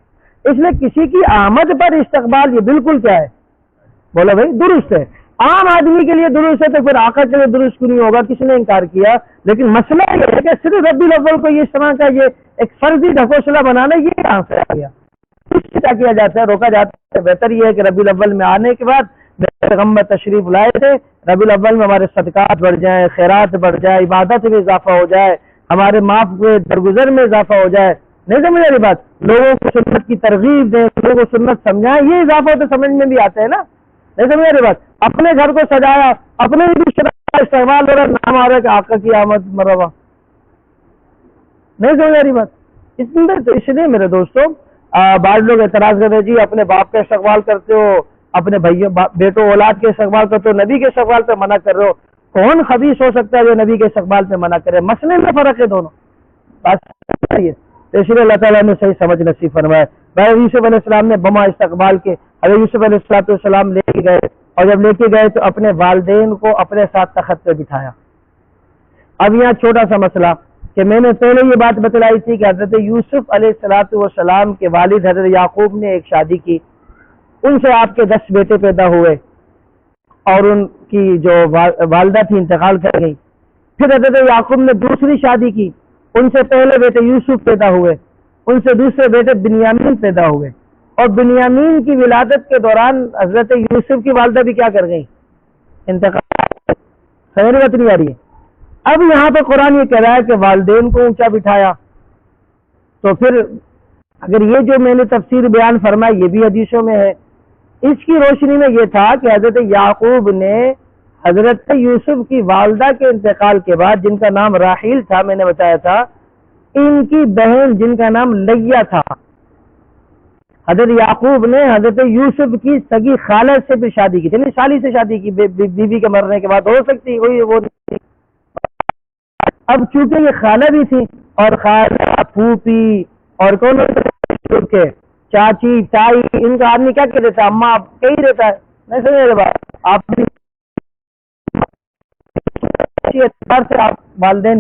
اس لیے کسی کی آمد پر استقبال یہ بالکل کیا ہے، بولو بھائی درست ہے. عام آدمی کے لیے درست ہے تو پھر آقا کے لیے درست کیوں نہیں ہوگا؟ کس نے انکار کیا؟ لیکن مسئلہ یہ ہے کہ صرف ربیع الاول کو اس طرح کا یہ ایک فرضی ڈھکوسلا بنانا یہ کہاں سے آ گیا؟ اس سے کیا کیا جاتا ہے، روکا جاتا ہے. بہتر یہ ہے کہ ربیع الاول میں آنے کے بعد پیغمبر تشریف لائے تھے، ربیع الاول میں ہمارے صدقات بڑھ جائیں، خیرات بڑھ جائے، عبادت میں اضافہ ہو جائے، ہمارے معاف ہوئے درگزر میں اضافہ ہو جائے. نہیں سمجھ رہی بات؟ لوگوں کو سنت کی ترغیب دیں، لوگوں کو سنت سمجھائیں، یہ اضافہ تو سمجھ میں بھی آتا ہے نا. نہیں سمجھ رہی بات؟ اپنے گھر کو سجایا، اپنے بھی استعمال ہو رہا، نام آ رہا ہے کہ آقا کی آمد مرحبا. نہیں سمجھ رہی بات؟ اس لیے میرے دوستوں بعض لوگ اعتراض کرتے ہیں جی اپنے باپ کا استقبال کرتے ہو، اپنے بھائیوں بیٹوں اولاد کے استقبال کرتے ہو، نبی کے استقبال پہ منع کر رہے ہو. کون خبیث ہو سکتا ہے جو نبی کے استقبال پہ منع کرے؟ مسئلے میں فرق ہے دونوں. بات صحیح ہے. تو اس لیے اللہ تعالیٰ نے صحیح سمجھ نصیب فرمایا. بھائی یوسف علیہ السلام نے بما استقبال کے حضرت یوسف علیہ السلام لے کے گئے، اور جب لے کے گئے تو اپنے والدین کو اپنے ساتھ تخت پہ بٹھایا. اب یہاں چھوٹا سا مسئلہ کہ میں نے پہلے یہ بات بتلائی تھی کہ حضرت یوسف علیہ السلام کے والد حضرت یعقوب نے ایک شادی کی، ان سے آپ کے 10 بیٹے پیدا ہوئے، اور ان کی جو والدہ تھی انتقال کر گئی. پھر حضرت یعقوب نے دوسری شادی کی، ان سے پہلے بیٹے یوسف پیدا ہوئے، ان سے دوسرے بیٹے بنیامین پیدا ہوئے، اور بنیامین کی ولادت کے دوران حضرت یوسف کی والدہ بھی کیا کر گئی، انتقال. سمجھ بات نہیں آ رہی ہے؟ اب یہاں پہ قرآن یہ کہہ رہا ہے کہ والدین کو اونچا بٹھایا. تو پھر اگر یہ جو میں نے تفسیر بیان فرمائی یہ بھی حدیثوں میں ہے، اس کی روشنی میں یہ تھا کہ حضرت یعقوب نے حضرت یوسف کی والدہ کے انتقال کے بعد، جن کا نام راحیل تھا، میں نے بتایا تھا، ان کی بہن جن کا نام لیا تھا، حضرت یعقوب نے حضرت یوسف کی سگی خالہ سے بھی شادی کی تھی، یعنی سالی سے شادی کی، بیوی کے مرنے کے بعد ہو سکتی وہ. اب چونکہ یہ خالہ بھی تھی، اور خالہ پھوپھی اور کون کے چاچی تائی، ان کا آدمی کیا کہہ دیتا ہے، اماں کہیں رہتا ہے. نہیں سمجھ رہے بات؟ آپ اعتبار سے آپ والدین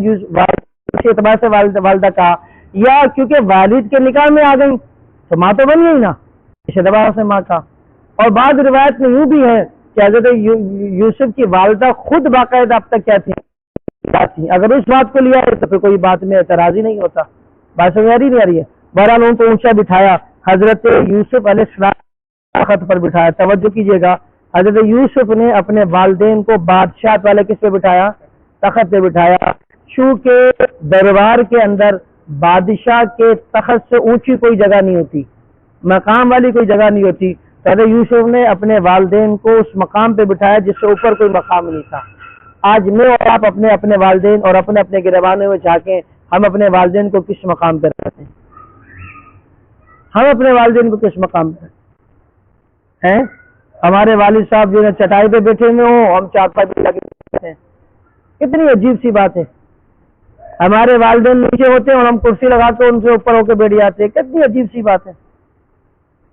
اعتبار سے والدہ کہا، یا کیونکہ والد کے نکاح میں آ گئی تو ماں تو بن گئی نا، اس اعتبار سے ماں کا. اور بعض روایت میں یوں بھی ہے کہ حضرت یوسف کی والدہ خود باقاعدہ اب تک کیا تھی، اگر اس بات کو لیا ہے تو پھر کوئی بات میں اعتراض ہی نہیں ہوتا. بات سمجھ آ رہی ہے؟ بہرحال ان کو اونچا بٹھایا، حضرت یوسف علیہ السلام تخت پر بٹھایا. توجہ کیجیے گا، حضرت یوسف نے اپنے والدین کو بادشاہ والے کس پہ بٹھایا؟ تخت پہ بٹھایا. چونکہ دربار کے اندر بادشاہ کے تخت سے اونچی کوئی جگہ نہیں ہوتی، مقام والی کوئی جگہ نہیں ہوتی، تو حضرت یوسف نے اپنے والدین کو اس مقام پہ بٹھایا جس سے اوپر کوئی مقام نہیں تھا. آج میں اور آپ اپنے اپنے والدین اور اپنے اپنے گریبانوں میں جھانکیں، ہم اپنے والدین کو کس مقام پہ رکھتے ہیں؟ ہم اپنے والدین کو کس مقام پہ رکھتے ہیں؟ ہمارے والد صاحب جو ہے چٹائی پہ بیٹھے ہوئے ہوں، ہم چارپائی پہ لگے بیٹھے ہیں. کتنی عجیب سی بات ہے. ہمارے والدین نیچے ہوتے ہیں اور ہم کرسی لگا کے ان سے اوپر ہو کے بیٹھ جاتے ہیں. کتنی عجیب سی بات ہے.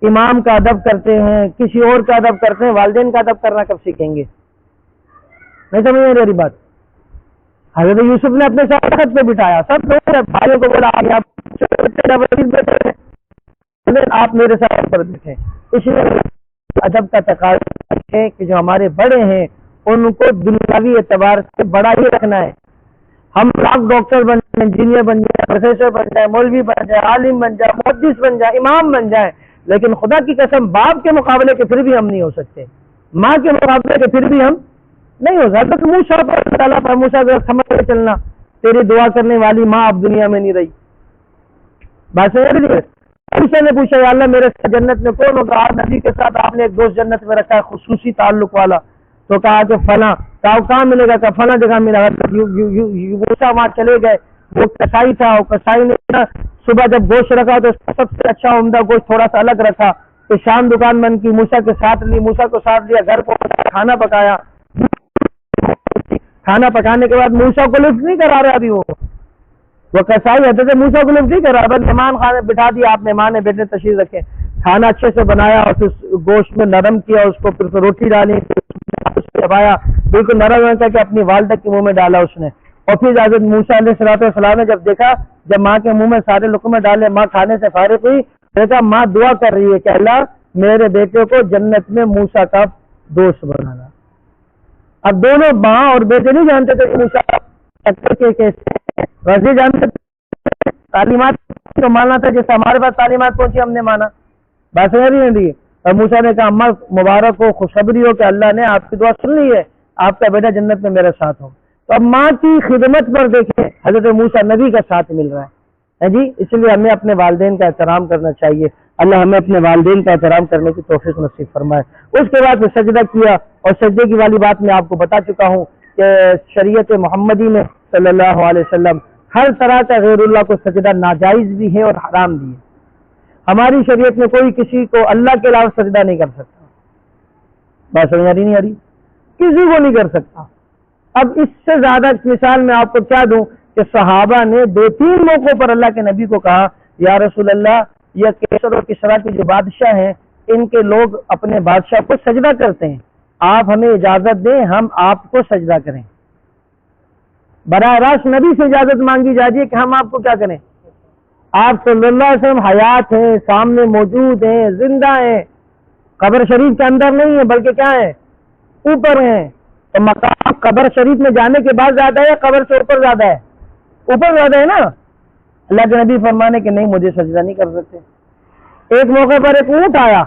امام کا ادب کرتے ہیں، کسی اور کا ادب کرتے ہیں، والدین کا ادب کرنا کب سیکھیں گے؟ نہیں سمجھ میں میری بات. حضرت یوسف نے اپنے ساتھ تخت پہ بٹھایا، سب بھائیوں کو بولا آپ میرے ساتھ پر بیٹھے. اس لیے ادب کا تقاضا ہے کہ جو ہمارے بڑے ہیں ان کو دنیاوی اعتبار سے بڑا ہی رکھنا ہے. ہم لاکھ ڈاکٹر بن جائیں، انجینئر بن جائیں، پروفیسر بن جائیں، مولوی بن جائیں، عالم بن جائیں، محدث بن جائیں، امام بن جائیں، لیکن خدا کی قسم باپ کے مقابلے کے پھر بھی ہم نہیں ہو سکتے، ماں کے مقابلے کے پھر بھی ہم نہیں ہو سکتے. تو موسیٰ پر تعالیٰ پر موسیٰ کو سمجھ کے چلنا، تیری دعا کرنے والی ماں اب دنیا میں نہیں رہی. بات سمجھ رہی ہے؟ موسیٰ نے پوچھا یا اللہ میرے ساتھ جنت میں کون ہوگا؟ نبی کے ساتھ آپ نے ایک دوست جنت میں رکھا ہے خصوصی تعلق والا. تو کہا کہ فلاں. کہاں ملے گا؟ کہ فلاں جگہ ملے گا. موسیٰ وہاں چلے گئے. وہ کسائی تھا، وہ کسائی نے صبح جب گوشت رکھا تو سب سے اچھا عمدہ گوشت تھوڑا سا الگ رکھا. تو شام دکان بند کی، موسیٰ کے ساتھ لی، موسیٰ کو ساتھ لیا، گھر پہنچا، کھانا پکایا. کھانا پکانے کے بعد موسیٰ کو لفٹ نہیں کرا رہا. ابھی وہ کسائی حضرت موسیٰ کو لفٹ نہیں کرا، بس مہمان خانے بٹھا دیا. آپ مہمان بیٹھے تشریف رکھے، کھانا اچھے سے بنایا اور پھر گوشت میں نرم کیا اس کو، پھر روٹی ڈالی، دبایا بالکل نرم ہوتا کہ اپنی والدہ کے منہ میں ڈالا اس نے. اور پھر حضرت موسیٰ علیہ السلام نے جب دیکھا، جب ماں کے منہ میں سارے لقمے ڈالے، ماں کھانے سے فارغ ہوئی، دیکھا ماں دعا کر رہی ہے کہ اللہ میرے بیٹے کو جنت میں موسیٰ کا دوست بنانا. اب دونوں ماں اور بیٹے نہیں جانتے تھے کہ موسیٰ کیسے، ویسے جانتے تعلیمات کو ماننا تھا جیسے ہمارے پاس تعلیمات پہنچی ہم نے مانا. بات سمجھ رہی ہے؟ اور موسیٰ نے کہا اماں مبارک ہو، خوشخبری ہو کہ اللہ نے آپ کی دعا سن لی ہے، آپ کا بیٹا جنت میں میرے ساتھ ہو. تو اب ماں کی خدمت پر دیکھیں حضرت موسیٰ نبی کا ساتھ مل رہا ہے جی. اس لیے ہمیں اپنے والدین کا احترام کرنا چاہیے. اللہ ہمیں اپنے والدین کا احترام کرنے کی توفیق نصیب فرمائے. اس کے بعد پھر سجدہ کیا، اور سجدے کی والی بات میں آپ کو بتا چکا ہوں کہ شریعت محمدی میں صلی اللہ علیہ وسلم ہر طرح کا غیر اللہ کو سجدہ ناجائز بھی ہے اور حرام بھی ہے. ہماری شریعت میں کوئی کسی کو اللہ کے علاوہ سجدہ نہیں کر سکتا. بات سمجھ آ رہی نہیں آ رہی؟ کسی کو نہیں کر سکتا. اب اس سے زیادہ مثال میں آپ کو کیا دوں کہ صحابہ نے 2-3 موقعوں پر اللہ کے نبی کو کہا یا رسول اللہ یہ کیسر اور کسرا کے جو بادشاہ ہیں ان کے لوگ اپنے بادشاہ کو سجدہ کرتے ہیں، آپ ہمیں اجازت دیں ہم آپ کو سجدہ کریں. براہ راست نبی سے اجازت مانگی جائے کہ ہم آپ کو کیا کریں. آپ صلی اللہ علیہ وسلم حیات ہیں، سامنے موجود ہیں، زندہ ہیں، قبر شریف کے اندر نہیں ہیں بلکہ کیا ہیں؟ اوپر ہیں. تو مقام قبر شریف میں جانے کے بعد زیادہ ہے یا قبر سے اوپر زیادہ ہے؟ اوپر زیادہ ہے نا. اللہ کے نبی فرمانے کہ نہیں مجھے سجدہ نہیں کر سکتے. ایک موقع پر ایک اونٹ آیا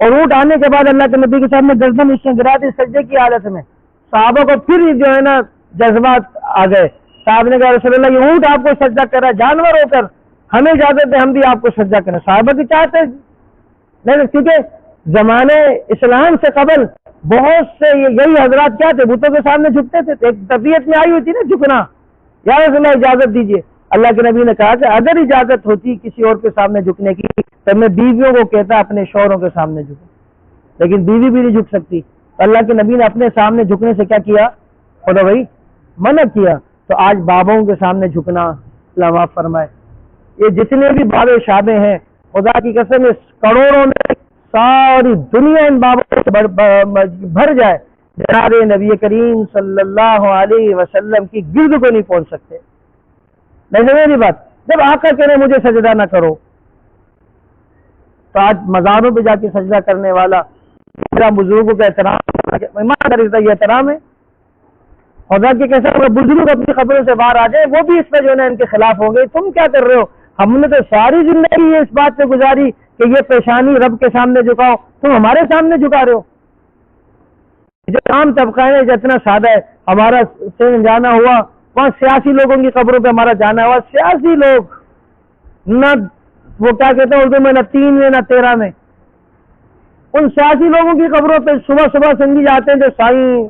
اور اونٹ آنے کے بعد اللہ کے نبی کے سامنے گردن اس نے گرا دی سجدے کی حالت میں. صحابہ کو پھر جو ہے نا جذبات آ گئے. صاحب نے کہا رسول اللہ یہ اونٹ آپ کو سجدہ کر رہا ہے جانور ہو کر، ہمیں اجازت ہے ہم بھی آپ کو سجدہ کریں. صحابہ کی چاہتے نہیں، کیونکہ زمانے اسلام سے قبل بہت سے یہی حضرات کیا تھے بتوں کے سامنے جھکتے تھے. ایک طبیعت میں آئی ہوئی تھی نا جھکنا. یا رسول اللہ اجازت دیجیے. اللہ کے نبی نے کہا کہ اگر اجازت ہوتی کسی اور کے سامنے جھکنے کی تو میں بیویوں کو کہتا اپنے شوہروں کے سامنے جھکیں، لیکن بیوی بھی نہیں جھک سکتی. تو اللہ کے نبی نے اپنے سامنے جھکنے سے کیا کیا؟ خدا بھائی منع کیا. تو آج بابوں کے سامنے جھکنا اللہ معاف فرمائے. یہ جتنے بھی بابے شابے ہیں خدا کی قسم اس کروڑوں میں ساری دنیا ان بابوں سے بھر جائے، جناب نبی کریم صلی اللہ علیہ وسلم کی گرد کو نہیں پہنچ سکتے. نہیں سمجھ بات. جب آقا کہہ رہے مجھے سجدہ نہ کرو تو آج مزاروں پہ جا کے سجدہ کرنے والا میرا بزرگوں کا احترام ایمانداری سے یہ احترام ہے. خدا کے کیسا بزرگ اپنی خبروں سے باہر آ جائے وہ بھی اس میں جو ہے ان کے خلاف ہوں گے. تم کیا کر رہے ہو؟ ہم نے تو ساری زندگی اس بات پہ گزاری کہ یہ پیشانی رب کے سامنے جھکاؤ، تم ہمارے سامنے جھکا رہے ہو۔ جو عام طبقہ ہے جو اتنا سادہ ہے، ہمارا جانا ہوا وہاں سیاسی لوگوں کی قبروں پہ ہمارا جانا ہوا، سیاسی لوگ نہ وہ کیا کہتے ہیں اردو میں، نہ 3 میں نہ 13 میں، ان سیاسی لوگوں کی قبروں پہ صبح صبح سنگی جاتے ہیں جو سائیں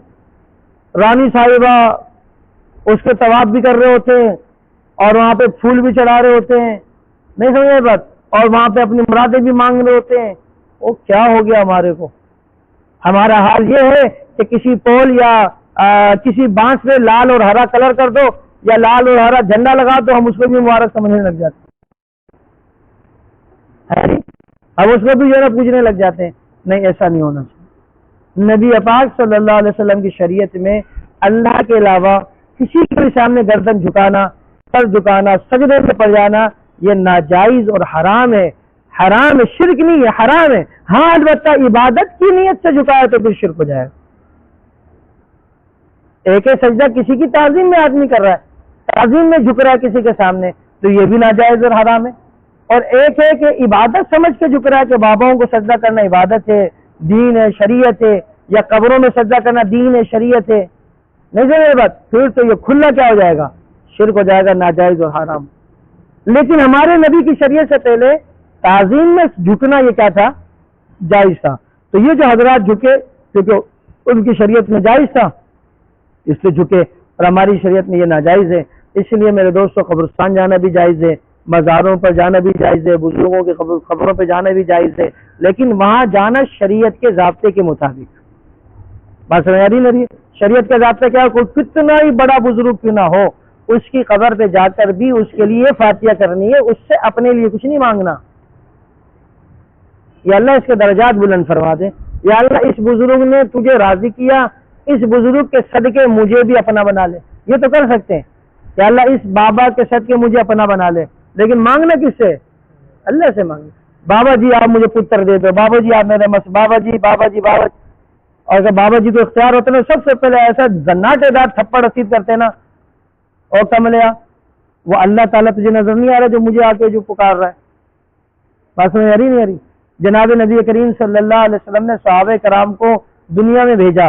رانی صاحبہ اس کے طواف بھی کر رہے ہوتے ہیں اور وہاں پہ پھول بھی چڑھا رہے ہوتے ہیں، نہیں سمجھے بات، اور وہاں پہ اپنی مرادیں بھی مانگ رہے ہوتے ہیں۔ وہ کیا ہو گیا ہمارے کو؟ ہمارا حال یہ ہے کہ کسی پول یا کسی بانس پہ لال اور ہرا کلر کر دو یا لال اور ہرا جھنڈا لگا دو، ہم اس کو بھی مبارک سمجھنے لگ جاتے ہیں، ہم اس کو بھی جو ہے پوجنے لگ جاتے ہیں۔ نہیں، ایسا نہیں ہونا چاہیے۔ نبی پاک صلی اللہ علیہ وسلم کی شریعت میں اللہ کے علاوہ کسی کے سامنے گردن جھکانا، سر جھکانا، سجدے میں پڑ جانا، یہ ناجائز اور حرام ہے۔ حرام ہے، شرک نہیں ہے، حرام ہے۔ ہاں البتہ عبادت کی نیت سے جھکایا تو پھر شرک ہو جائے گا۔ ایک ہے سجدہ کسی کی تعظیم میں آدمی کر رہا ہے، تعظیم میں جھک رہا ہے کسی کے سامنے، تو یہ بھی ناجائز اور حرام ہے۔ اور ایک ہے کہ عبادت سمجھ کے جھک رہا ہے کہ باباؤں کو سجدہ کرنا عبادت ہے، دین ہے، شریعت ہے، یا قبروں میں سجدہ کرنا دین ہے، شریعت ہے، نہیں سمجھے بات، پھر تو یہ کھلا کیا ہو جائے گا؟ شرک ہو جائے گا، ناجائز اور حرام۔ لیکن ہمارے نبی کی شریعت سے پہلے تعظیم میں جھکنا یہ کیا تھا؟ جائز تھا۔ تو یہ جو حضرات جھکے کیونکہ ان کی شریعت میں جائز تھا اس لیے جھکے، اور ہماری شریعت میں یہ ناجائز ہے۔ اس لیے میرے دوستوں قبرستان جانا بھی جائز ہے، مزاروں پر جانا بھی جائز ہے، بزرگوں کی قبروں پہ جانا بھی جائز ہے، لیکن وہاں جانا شریعت کے ضابطے کے مطابق۔ بات سمجھ آ رہی میری؟ شریعت کا ضابطہ کیا؟ کوئی کتنا ہی بڑا بزرگ کیوں نہ ہو، اس کی قبر پہ جا کر بھی اس کے لیے فاتحہ کرنی ہے، اس سے اپنے لیے کچھ نہیں مانگنا۔ یا اللہ اس کے درجات بلند فرما دے، یا اللہ اس بزرگ نے تجھے راضی کیا، اس بزرگ کے صدقے مجھے بھی اپنا بنا لے۔ یہ تو کر سکتے ہیں کہ اللہ اس بابا کے صدقے مجھے اپنا بنا لے، لیکن مانگنا کس سے؟ اللہ سے مانگنا۔ بابا جی آپ مجھے پتر دے دو، بابا جی آپ میرے بابا جی بابا جی بابا جی، اور اگر بابا جی کو اختیار ہوتا نا سب سے پہلے ایسا زناٹے دار تھپڑ رسید کرتے نا، اور کملیا وہ اللہ تعالیٰ تجھے نظر نہیں آ رہا جو مجھے آ کے جو پکار رہا ہے؟ بات میں آ رہی نہیں آ رہی؟ جناب نبی کریم صلی اللہ علیہ وسلم نے صحابہ کرام کو دنیا میں بھیجا،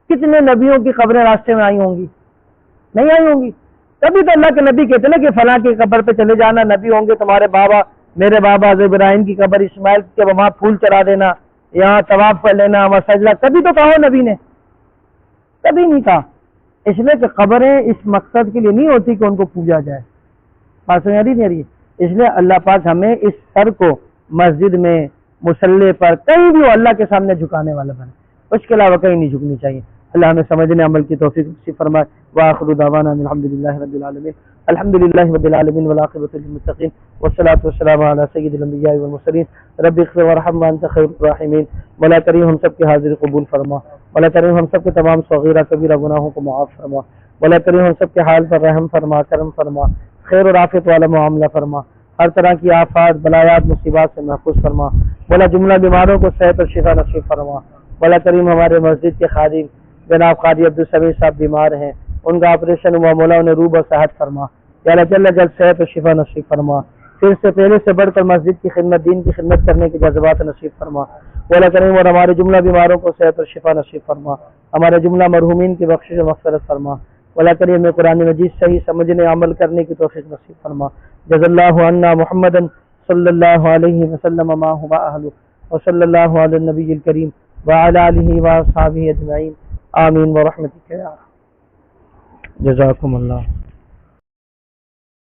کتنے نبیوں کی قبریں راستے میں آئی ہوں گی؟ نہیں آئی ہوں گی؟ تبھی تو اللہ کے نبی کہتے نا کہ فلاں کی قبر پہ چلے جانا، نبی ہوں گے تمہارے بابا، میرے بابا حضرت ابراہیم کی قبر، اسماعیل کے وہاں پھول چڑھا دینا، یہاں طواف کر لینا، وہاں سجدہ، کبھی تو کہو نبی نے؟ کبھی نہیں کہا۔ اس لیے کہ قبریں اس مقصد کے لیے نہیں ہوتی کہ ان کو پوجا جائے۔ بات سمجھ نہیں آ رہی؟ اس لیے اللہ پاک ہمیں اس سر کو مسجد میں، مصلی پر، کہیں بھی وہ اللہ کے سامنے جھکانے والا بنے، اس کے علاوہ کہیں نہیں جھکنی چاہیے۔ اللہ ہمیں سمجھنے عمل کی توفیق نصیب فرمائے۔ وآخر دعوانا الحمدللہ رب العالمین، الحمدللہ رب العالمین والعاقبۃ للمتقین والصلاۃ والسلام علی سید الانبیاء والمرسلین۔ رب اغفر وارحم وانت خیر الراحمین۔ مولا کریم ہم سب کی حاضری قبول فرما، مولا کریم ہم سب کے تمام صغیرہ کبیرہ گناہوں کو معاف فرما، مولا کریم ہم سب کے حال پر رحم فرما، کرم فرما، خیر اور عافیت والا معاملہ فرما، ہر طرح کی آفات بلایات مصیبات سے محفوظ فرما، مولا جملہ بیماروں کو صحت اور شفا نصیب فرما۔ مولا کریم ہمارے مسجد کے خادم جناب قاضی عبدالسمیع صاحب بیمار ہیں، ان کا آپریشن ہوا، مولا انہیں روح اور صحت فرما، یا اللہ جل جل صحت و شفا نصیب فرما، پھر سے پہلے سے بڑھ کر مسجد کی خدمت، دین کی خدمت کرنے کے جذبات نصیب فرما۔ مولا کریم اور ہمارے جملہ بیماروں کو صحت اور شفا نصیب فرما، ہمارے جملہ مرحومین کی بخشش و مغفرت فرما۔ مولا کریم میں قرآن مجید صحیح سمجھنے عمل کرنے کی توفیق نصیب فرما۔ جزا اللہ عنا محمد صلی اللہ علیہ وسلم ما هو اہل وصلی اللہ علی النبی الکریم وعلی آلہ واصحابہ اجمعین، آمین برحمتک یا جزاکم اللہ۔